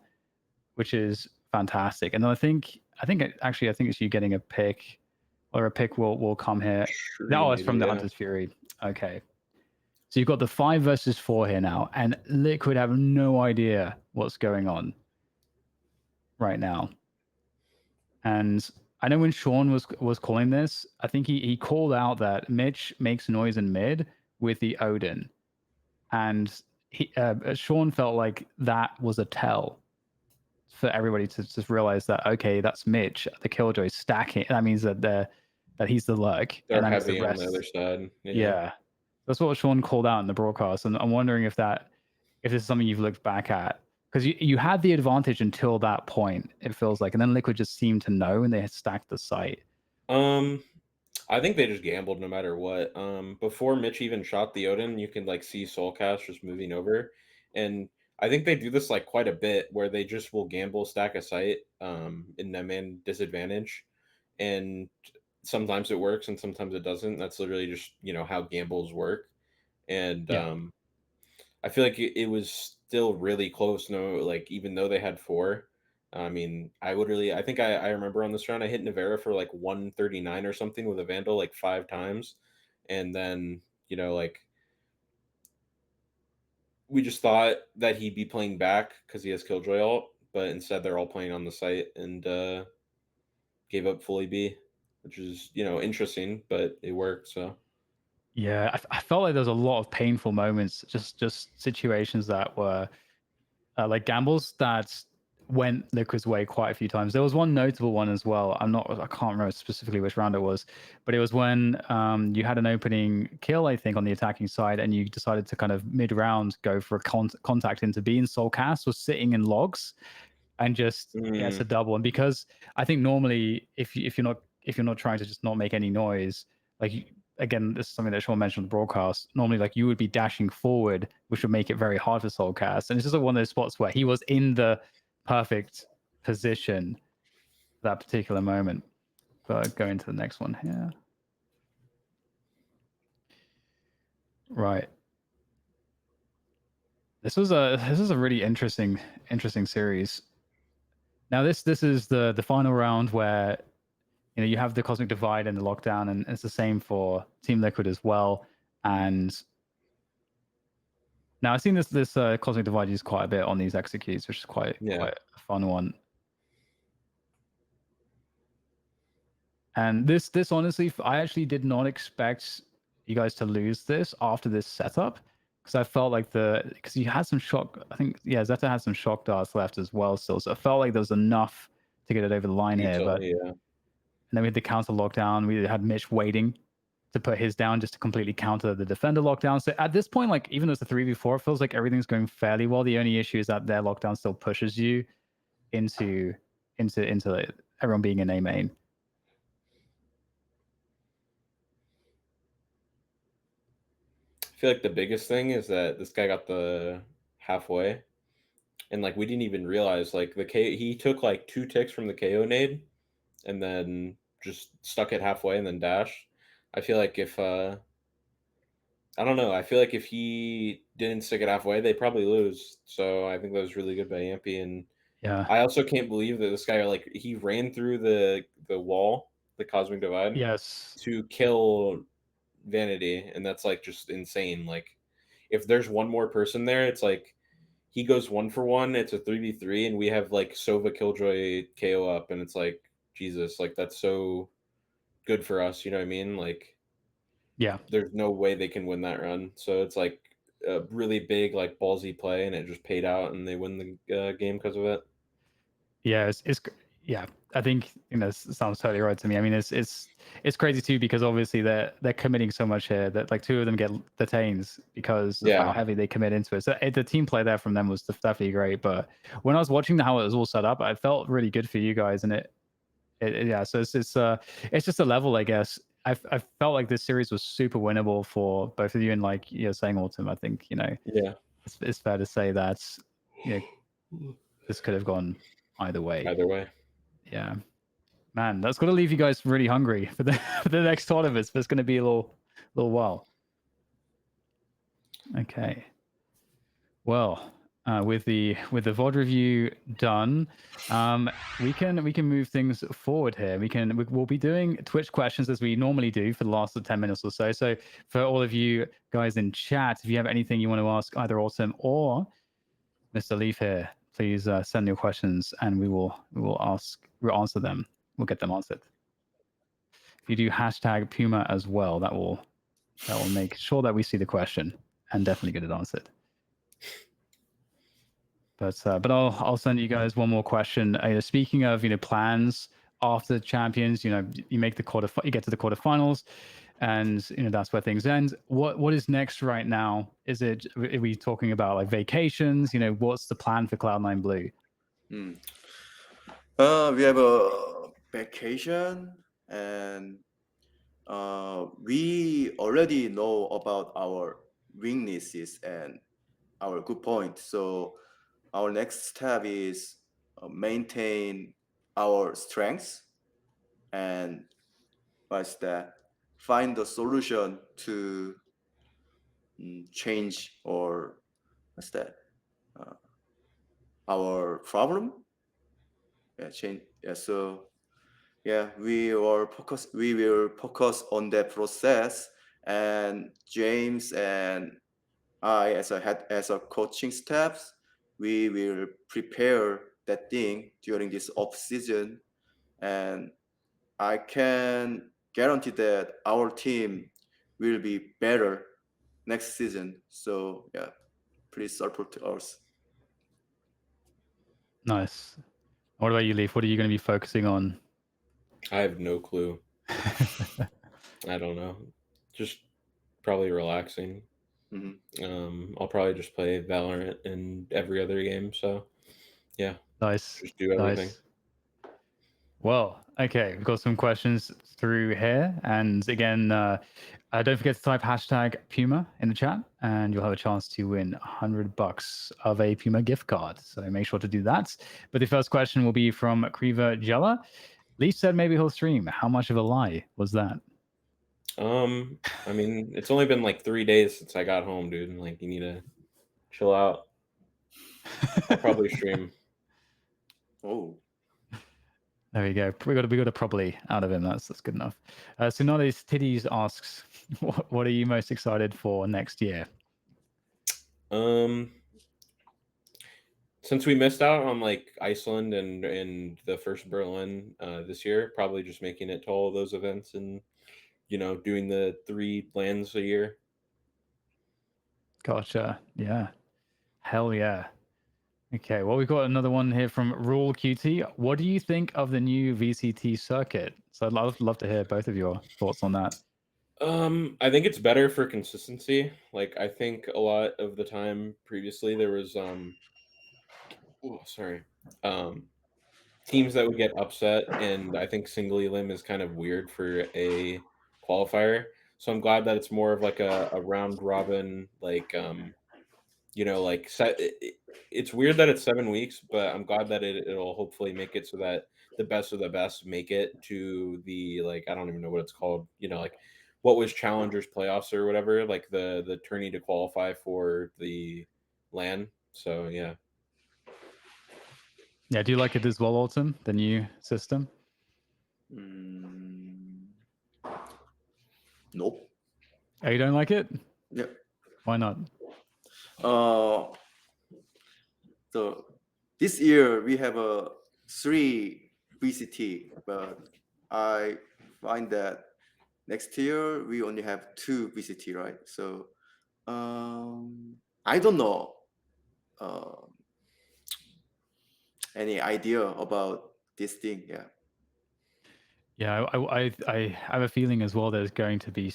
which is fantastic. And then I think it's you getting a pick, or a pick will come here. No, it's from the Hunter's Fury. Okay. So you've got the 5 versus 4 here now, and Liquid have no idea what's going on right now. And I know when Sean was calling this, I think he called out that Mitch makes noise in mid with the Odin, and Sean felt like that was a tell for everybody to just realize that, okay, that's Mitch, the Killjoy stacking. That means that he's the lurk. They're and heavy on the other side. Yeah, that's what Sean called out in the broadcast, and I'm wondering if this is something you've looked back at, because you had the advantage until that point, it feels like, and then Liquid just seemed to know, and they had stacked the site. I think they just gambled no matter what. Before Mitch even shot the Odin, you can like see Soulcast just moving over, and I think they do this like quite a bit, where they just will gamble, stack a site, in that man disadvantage, and sometimes it works and sometimes it doesn't. That's literally just how gambles work, and Yeah. I feel like it was still really close. No, like even though they had four. I mean, I think I remember on this round I hit Navera for like 139 or something with a Vandal like 5 times. And then, like we just thought that he'd be playing back because he has Killjoy ult, but instead they're all playing on the site and gave up fully B, which is, interesting, but it worked. So Yeah, I felt like there's a lot of painful moments, just situations that were like gambles that went Liquid's way quite a few times. There was one notable one as well. I can't remember specifically which round it was, but it was when you had an opening kill, I think, on the attacking side, and you decided to kind of mid-round go for a contact into B, and Soulcast was sitting in logs and just gets a double. And because I think normally if you're not trying to just not make any noise, like again, this is something that Sean mentioned on the broadcast. Normally, like you would be dashing forward, which would make it very hard for Soulcast. And it's just like one of those spots where he was in the perfect position for that particular moment. But going to the next one here. Right. This is a really interesting series. Now this is the final round where you have the Cosmic Divide and the lockdown, and it's the same for Team Liquid as well. And now I've seen this Cosmic Divide used quite a bit on these executes, which is quite a fun one. And this honestly, I actually did not expect you guys to lose this after this setup, because I felt like because you had some shock. I think Zeta had some shock darts left as well still, so it felt like there was enough to get it over the line here. But and then we had the counter lockdown. We had Mitch waiting to put his down just to completely counter the defender lockdown. So at this point, like even though it's a 3v4, it feels like everything's going fairly well. The only issue is that their lockdown still pushes you into everyone being in A main. I feel like the biggest thing is that this guy got the halfway, and like we didn't even realize like he took like 2 ticks from the KO nade, and then just stuck it halfway and then dashed. I feel like if I don't know, I feel like if he didn't stick it halfway, they probably lose. So I think that was really good by Yampy, and Yeah. I also can't believe that this guy like he ran through the wall, the Cosmic Divide, Yes. to kill Vanity, and that's like just insane. Like if there's one more person there, it's like he goes 1-for-1, it's a 3v3, and we have like Sova Killjoy KO up, and it's like Jesus, like that's so good for us, you know what I mean? Like Yeah. there's no way they can win that run. So it's like a really big like ballsy play, and it just paid out, and they win the game because of it. Yeah, yeah. I think it sounds totally right to me. I mean, it's crazy too, because obviously they're committing so much here that like 2 of them get detains because of how heavy they commit into it. So the team play there from them was definitely great. But when I was watching how it was all set up, I felt really good for you guys, and it yeah. So it's just a level, I guess. I felt like this series was super winnable for both of you, and like you're saying, Autumn, I think it's fair to say that this could have gone either way. Yeah, man, that's going to leave you guys really hungry for the next tournaments. There's going to be a little while. Okay. Well, with the VOD review done, we can move things forward here. We'll be doing Twitch questions as we normally do for the last 10 minutes or so. So for all of you guys in chat, if you have anything you want to ask either Autumn or Mr. Leaf here, please send your questions, and we'll answer them. We'll get them answered. If you do hashtag Puma as well, that will make sure that we see the question and definitely get it answered. But I'll send you guys one more question. Speaking of plans after the champions, you make you get to the quarterfinals. and that's where things end. What is next right now? Are we talking about like vacations? What's the plan for Cloud9 Blue? We have a vacation, and we already know about our weaknesses and our good points. So our next step is maintain our strengths and what's that? Find the solution to change or what's that? Our problem. Yeah, change. Yeah, so yeah, we will focus on that process, and James and I as a coaching staffs, we will prepare that thing during this off season, and I can guarantee that our team will be better next season. So yeah, please support us. Nice. What about you, Leaf? What are you going to be focusing on? I have no clue. I don't know. Just probably relaxing. I'll probably just play Valorant and every other game. So yeah, Nice. just do everything. Nice. Well, okay, we've got some questions through here, and again, don't forget to type hashtag Puma in the chat, and you'll have a chance to win $100 of a Puma gift card. So make sure to do that. But the first question will be from Kriva Jella. Leaf said maybe he'll stream. How much of a lie was that? I mean, it's only been like 3 days since I got home, dude. Like, you need to chill out. I'll probably stream. Oh, There we go. We got a probably out of him. That's good enough. Tsunades Titties asks, what are you most excited for next year? Since we missed out on like Iceland and the first Berlin this year, probably just making it to all of those events and doing the 3 lands a year. Gotcha. Yeah. Hell yeah. Okay, well, we've got another one here from Rule QT. What do you think of the new VCT circuit? So I'd love to hear both of your thoughts on that. I think it's better for consistency. Like, I think a lot of the time previously there was teams that would get upset, and I think single elim is kind of weird for a qualifier. So I'm glad that it's more of like a round robin, like it's weird that it's 7 weeks, but I'm glad that it'll hopefully make it so that the best of the best make it to the, like, I don't even know what it's called, like what was challengers playoffs or whatever, like the tourney to qualify for the LAN. So yeah. Yeah, do you like it as well, Autumn, the new system? nope. Oh, you don't like it? Yeah. Why not? So this year we have 3 VCT, but I find that next year we only have 2 VCT, right? So I don't know any idea about this thing. Yeah. Yeah, I have a feeling as well there's going to be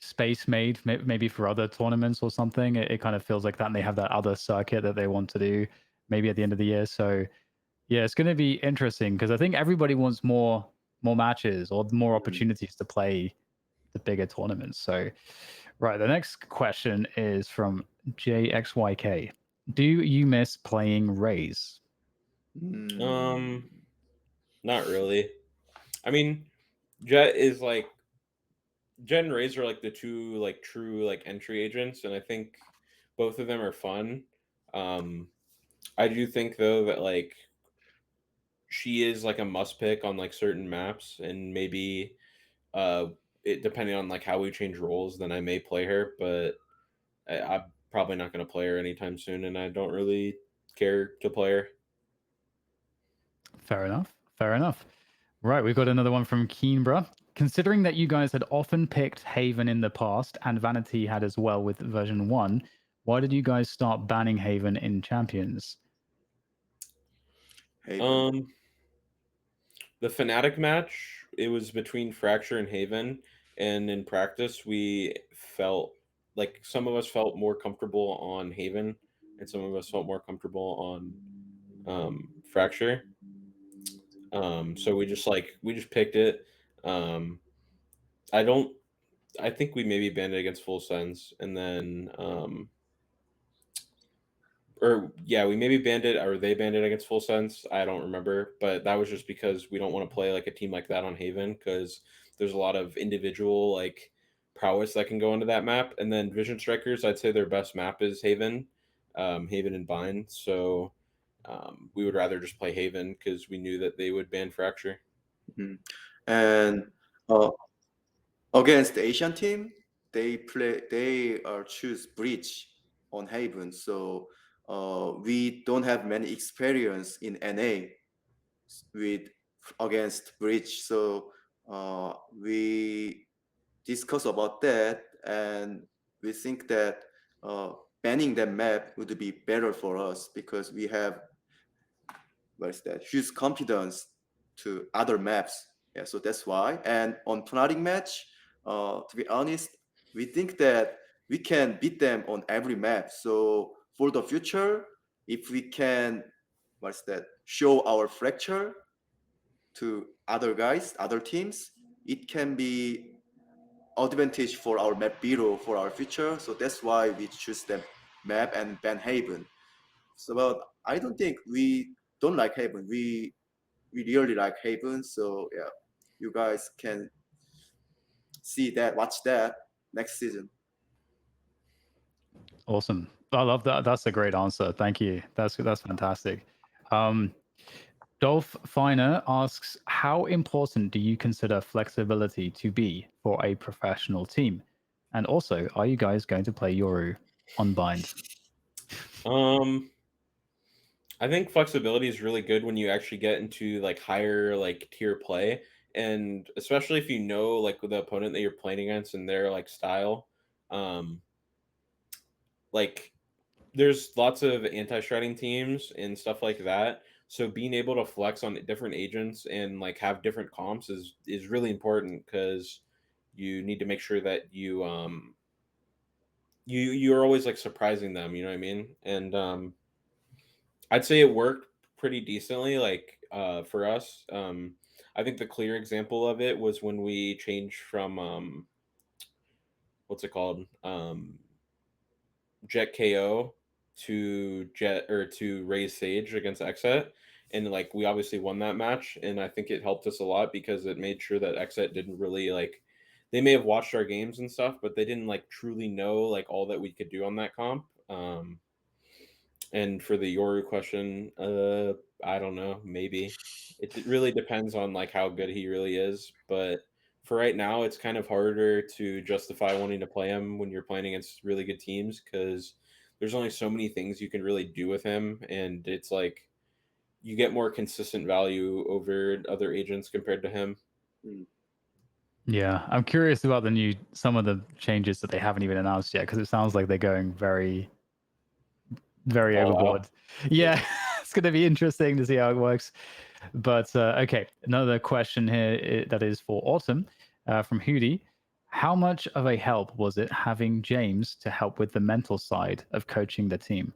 space made maybe for other tournaments or something. It kind of feels like that, and they have that other circuit that they want to do maybe at the end of the year. So yeah, it's going to be interesting because I think everybody wants more matches or more opportunities to play the bigger tournaments. So right, the next question is from JXYK. Do you miss playing Rays? Not really. I mean, Jet is like Jet and Raze are like the 2 like true like entry agents, and I think both of them are fun. I do think though that like she is like a must pick on like certain maps, and maybe it depending on like how we change roles, then I may play her, but I'm probably not going to play her anytime soon, and I don't really care to play her. Fair enough. Fair enough. Right, we've got another one from Keenbra. Considering that you guys had often picked Haven in the past, and Vanity had as well with version 1, why did you guys start banning Haven in Champions? Haven. The Fnatic match, it was between Fracture and Haven, and in practice we felt like some of us felt more comfortable on Haven, and some of us felt more comfortable on Fracture. So we just picked it. Um, I don't. I think we maybe banned it against Full Sense, and then or yeah, we maybe banned it or they banned it against Full Sense. I don't remember, but that was just because we don't want to play like a team like that on Haven because there's a lot of individual like prowess that can go into that map. And then Vision Strikers, I'd say their best map is Haven, Haven and Bind. So we would rather just play Haven because we knew that they would ban Fracture. Mhm. And uh, against the Asian team, they choose Breach on Haven. So we don't have many experience in NA with against Breach. So we discuss about that, and we think that banning that map would be better for us because we have what's that huge confidence to other maps. Yeah, so that's why. And on Fnatic match, to be honest, we think that we can beat them on every map. So for the future, if we can, what's that, show our fracture to other guys, other teams, it can be advantage for our map bureau for our future. So that's why we choose the map and ban Haven. So, but I don't think we don't like Haven. We really like Haven. So yeah, you guys can see that, watch that next season. Awesome. I love that. That's a great answer. Thank you. That's fantastic. Um, Dolph Finer asks, how important do you consider flexibility to be for a professional team? And also, are you guys going to play Yoru on Bind? I think flexibility is really good when you actually get into like higher like tier play, and especially if you know like the opponent that you're playing against and their like style. Um, like there's lots of anti-shredding teams and stuff like that. So being able to flex on different agents and like have different comps is really important because you need to make sure that you're always like surprising them. You know what I mean? And I'd say it worked pretty decently, like for us. I think the clear example of it was when we changed from what's it called? Jet KO to Jet or to Raise Sage against Xet. And like we obviously won that match, and I think it helped us a lot because it made sure that Xet didn't really like they may have watched our games and stuff, but they didn't like truly know like all that we could do on that comp. And for the Yoru question, I don't know, maybe. It really depends on like how good he really is, but for right now, it's kind of harder to justify wanting to play him when you're playing against really good teams because there's only so many things you can really do with him, and it's like you get more consistent value over other agents compared to him. Mm. Yeah, I'm curious about some of the changes that they haven't even announced yet because it sounds like they're going very, very All overboard. out. Yeah, it's going to be interesting to see how it works. But okay, another question here that is for Autumn from Hootie. How much of a help was it having James to help with the mental side of coaching the team?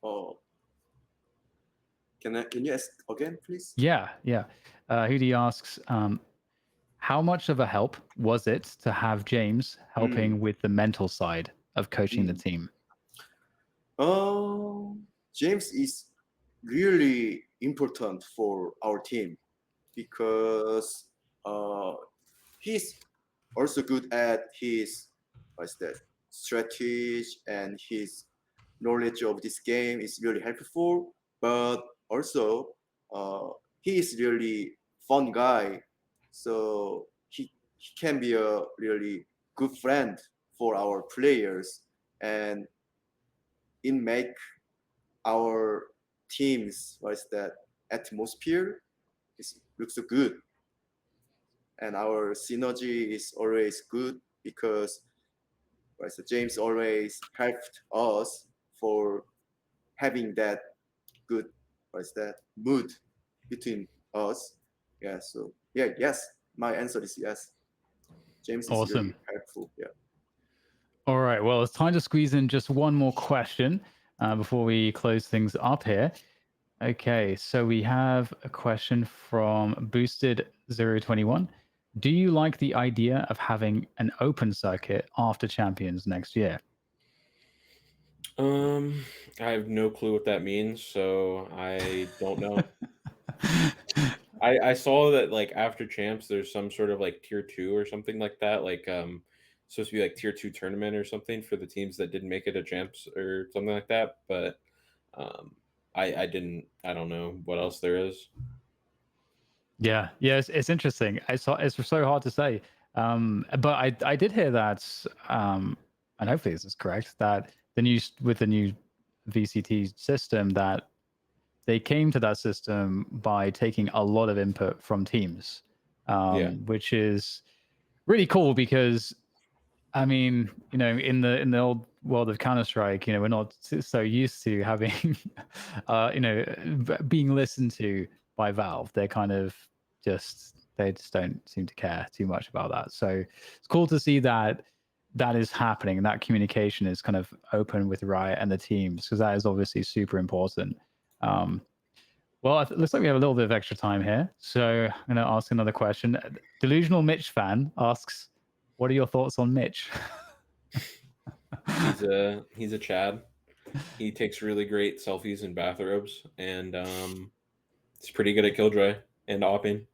Oh, can you ask again, please? Yeah, yeah. Hootie asks, how much of a help was it to have James helping Mm. with the mental side of coaching the Mm. team? James is really important for our team because he's also good at his what's that strategy, and his knowledge of this game is really helpful. But also, he is really fun guy, so he can be a really good friend for our players, and it make our teams what's that atmosphere is looks so good, and our synergy is always good because right, so James always helped us for having that good what's that mood between us. Yeah, so yeah, yes, my answer is yes. James is Awesome. really helpful. Yeah. All right. Well, it's time to squeeze in just one more question before we close things up here. Okay, so we have a question from Boosted021. Do you like the idea of having an open circuit after Champions next year? I have no clue what that means, so I don't know. I saw that like after champs, there's some sort of like tier 2 or something like that, like supposed to be like tier 2 tournament or something for the teams that didn't make it to champs or something like that. But I don't know what else there is. Yeah, it's interesting. It's so hard to say. But I did hear that, and hopefully this is correct, that with the new VCT system, that they came to that system by taking a lot of input from teams, Yeah. which is really cool because, I mean, in the old world of Counter-Strike, we're not so used to having, being listened to by Valve. They just don't seem to care too much about that. So it's cool to see that is happening and that communication is kind of open with Riot and the teams, because that is obviously super important. Well, it looks like we have a little bit of extra time here, so I'm going to ask another question. Delusional Mitch fan asks, "What are your thoughts on Mitch?" He's a Chad. He takes really great selfies in bathrobes, and he's pretty good at Killjoy and opping.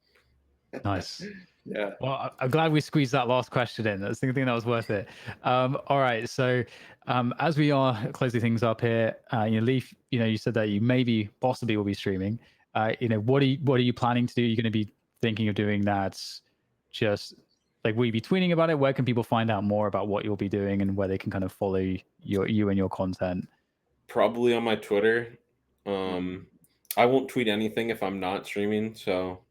Nice. Yeah. Well, I'm glad we squeezed that last question in. That's the thing that was worth it. All right. So, as we are closing things up here, Leaf, you said that you possibly will be streaming. What are you planning to do? You're going to be thinking of doing that? Just like, will you be tweeting about it? Where can people find out more about what you'll be doing and where they can kind of follow you and your content? Probably on my Twitter. I won't tweet anything if I'm not streaming. So,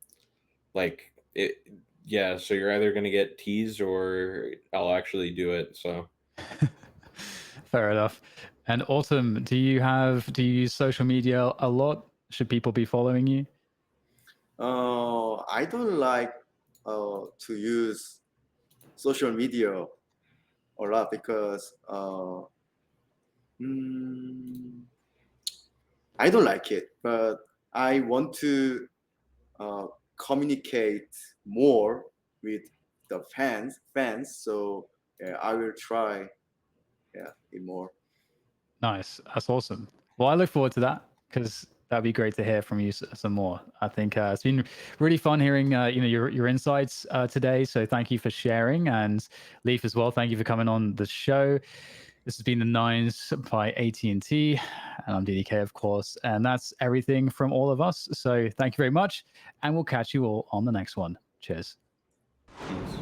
like it. Yeah, so you're either going to get teased or I'll actually do it. So Fair enough. And Autumn, do you use social media a lot? Should people be following you? I don't like to use social media a lot because I don't like it, but I want to communicate more with the fans. So yeah, I will try, it more. Nice. That's awesome. Well, I look forward to that, because that'd be great to hear from you some more. I think it's been really fun hearing your insights today. So thank you for sharing, and Leaf as well. Thank you for coming on the show. This has been the Nines by AT&T, and I'm DDK, of course. And that's everything from all of us. So thank you very much, and we'll catch you all on the next one. Cheers. peace.